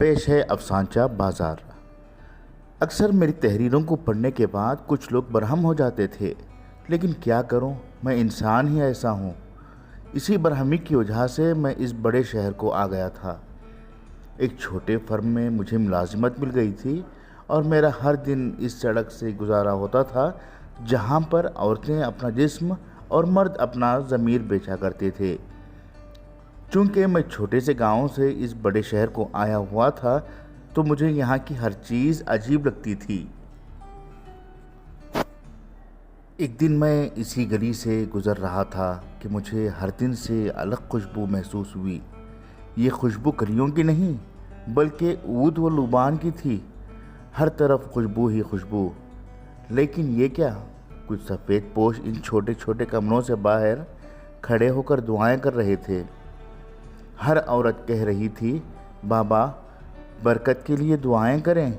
پیش ہے افسانچہ بازار۔ اکثر میری تحریروں کو پڑھنے کے بعد کچھ لوگ برہم ہو جاتے تھے، لیکن کیا کروں، میں انسان ہی ایسا ہوں۔ اسی برہمی کی وجہ سے میں اس بڑے شہر کو آ گیا تھا۔ ایک چھوٹے فرم میں مجھے ملازمت مل گئی تھی اور میرا ہر دن اس سڑک سے گزارا ہوتا تھا جہاں پر عورتیں اپنا جسم اور مرد اپنا ضمیر بیچا کرتے تھے۔ چونکہ میں چھوٹے سے گاؤں سے اس بڑے شہر کو آیا ہوا تھا تو مجھے یہاں کی ہر چیز عجیب لگتی تھی۔ ایک دن میں اسی گلی سے گزر رہا تھا کہ مجھے ہر دن سے الگ خوشبو محسوس ہوئی۔ یہ خوشبو کلیوں کی نہیں بلکہ عود و لوبان کی تھی۔ ہر طرف خوشبو ہی خوشبو۔ لیکن یہ کیا؟ کچھ سفید پوش ان چھوٹے چھوٹے کمروں سے باہر کھڑے ہو کر دعائیں کر رہے تھے۔ ہر عورت کہہ رہی تھی، بابا برکت کے لیے دعائیں کریں۔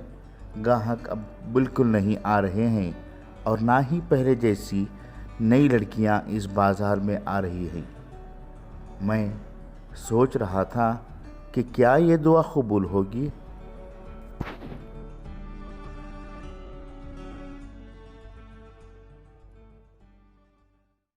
گاہک اب بالکل نہیں آ رہے ہیں اور نہ ہی پہلے جیسی نئی لڑکیاں اس بازار میں آ رہی ہیں۔ میں سوچ رہا تھا کہ کیا یہ دعا قبول ہوگی؟